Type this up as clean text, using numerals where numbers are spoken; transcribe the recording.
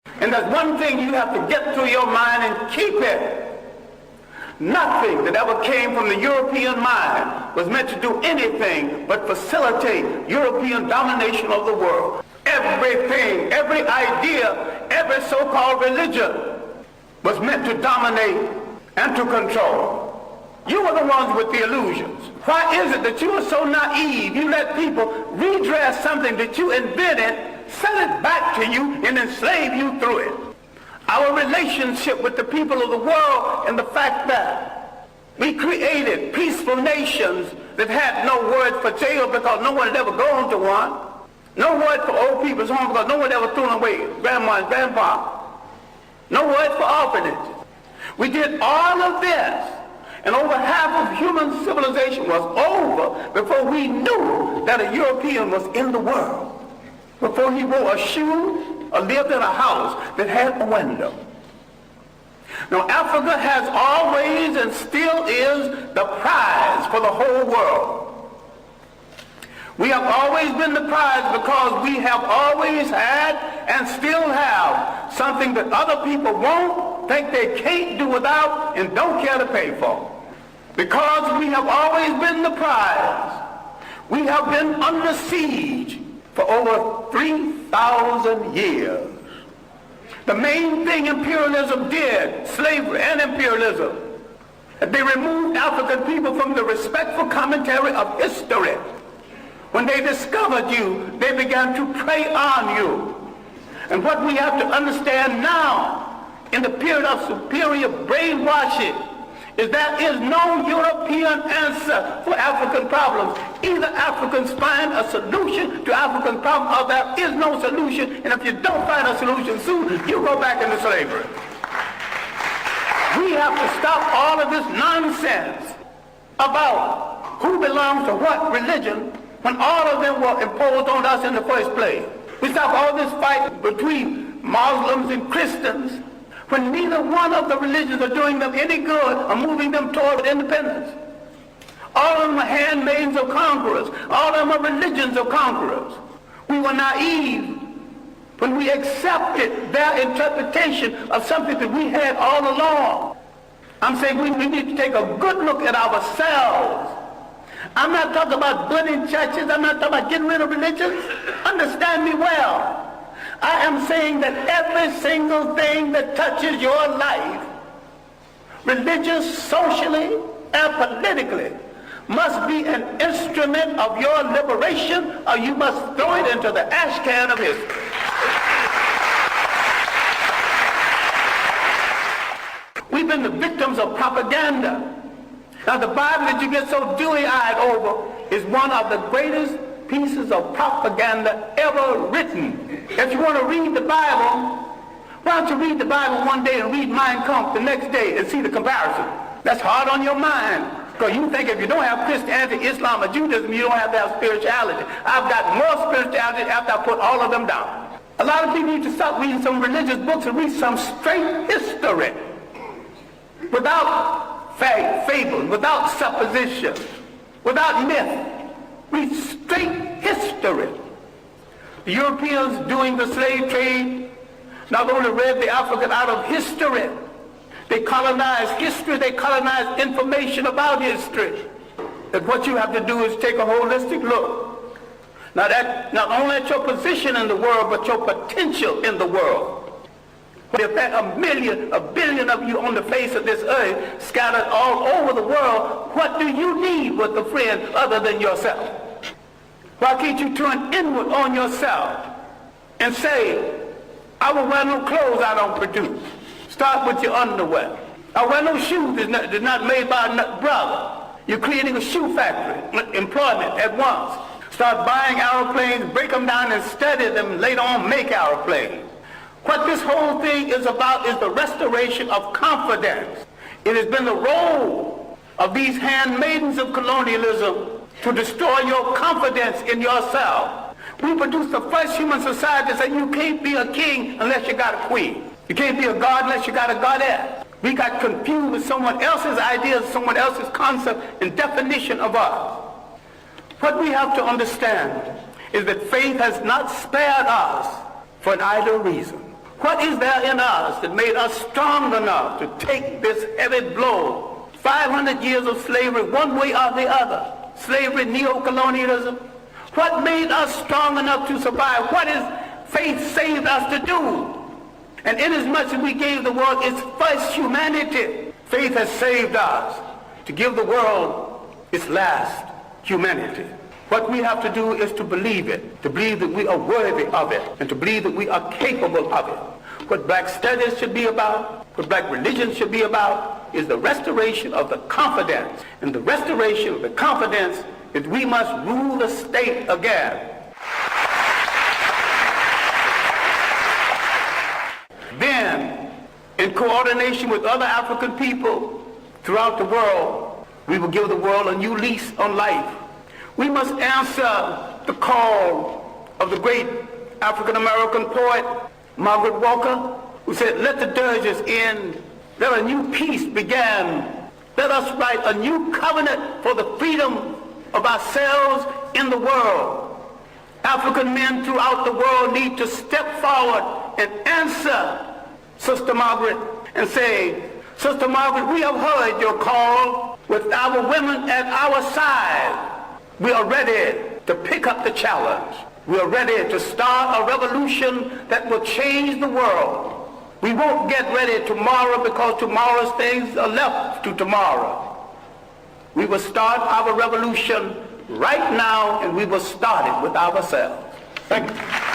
And there's one thing you have to get through your mind and keep it. Nothing that ever came from the European mind was meant to do anything but facilitate European domination of the world. Everything, every idea, every so-called religion was meant to dominate and to control. You were the ones with the illusions. Why is it that you are so naive? You let people redress something that you invented, sell it back to you, and enslave you through it. Our relationship with the people of the world and the fact that we created peaceful nations that had no word for jail because no one had ever gone to one. No word for old people's home because no one ever threw them away, grandma and grandpa. No word for orphanages. We did all of this, and over half of human civilization was over before we knew that a European was in the world. Before he wore a shoe or lived in a house that had a window. Now, Africa has always and still is the prize for the whole world. We have always been the prize because we have always had and still have something that other people won't, think they can't do without, and don't care to pay for. Because we have always been the prize, we have been under siege for over 3,000 years. The main thing imperialism did, slavery and imperialism, they removed African people from the respectful commentary of history. When they discovered you, they began to prey on you. And what we have to understand now, in the period of superior brainwashing, is there is no European answer for African problems. Either Africans find a solution to African problems or there is no solution, and if you don't find a solution soon, you go back into slavery. We have to stop all of this nonsense about who belongs to what religion when all of them were imposed on us in the first place. We stop all this fight between Muslims and Christians when neither one of the religions are doing them any good or moving them toward independence. All of them are handmaidens of conquerors. All of them are religions of conquerors. We were naive when we accepted their interpretation of something that we had all along. I'm saying we need to take a good look at ourselves. I'm not talking about building churches. I'm not talking about getting rid of religions. Understand me well. I am saying that every single thing that touches your life, religious, socially, and politically, must be an instrument of your liberation, or you must throw it into the ash can of history. We've been the victims of propaganda. Now, the Bible that you get so dewy-eyed over is one of the greatest pieces of propaganda ever written. If you want to read the Bible, why don't you read the Bible one day and read Mein Kampf the next day and see the comparison? That's hard on your mind, because you think if you don't have Christianity, Islam, or Judaism, you don't have that spirituality. I've got more spirituality after I put all of them down. A lot of people need to start reading some religious books and read some straight history without fable, without supposition, without myth. Read straight history. The Europeans doing the slave trade not only read the African out of history, they colonized history, they colonized information about history. That what you have to do is take a holistic look. Not only at your position in the world, but your potential in the world. If there are a billion of you on the face of this earth, scattered all over the world, what do you need with a friend other than yourself? Why can't you turn inward on yourself and say, I will wear no clothes I don't produce. Start with your underwear. I wear no shoes that's not made by a brother. You're creating a shoe factory, employment at once. Start buying aeroplanes, break them down and study them, later on make aeroplanes. What this whole thing is about is the restoration of confidence. It has been the role of these handmaidens of colonialism to destroy your confidence in yourself. We produced the first human society that said you can't be a king unless you got a queen. You can't be a god unless you got a goddess. We got confused with someone else's ideas, someone else's concept and definition of us. What we have to understand is that faith has not spared us for an idle reason. What is there in us that made us strong enough to take this heavy blow? 500 years of slavery, one way or the other. Slavery, neo-colonialism. What made us strong enough to survive? What is faith saved us to do? And inasmuch as we gave the world its first humanity, faith has saved us to give the world its last humanity. What we have to do is to believe it, to believe that we are worthy of it, and to believe that we are capable of it. What black studies should be about, what black religion should be about, is the restoration of the confidence. And the restoration of the confidence is we must rule the state again. Then, in coordination with other African people throughout the world, we will give the world a new lease on life. We must answer the call of the great African-American poet, Margaret Walker, who said, "Let the dirges end, let a new peace begin. Let us write a new covenant for the freedom of ourselves in the world." African men throughout the world need to step forward and answer Sister Margaret and say, "Sister Margaret, we have heard your call. With our women at our side, we are ready to pick up the challenge. We are ready to start a revolution that will change the world. We won't get ready tomorrow because tomorrow's things are left to tomorrow. We will start our revolution right now, and we will start it with ourselves." Thank you.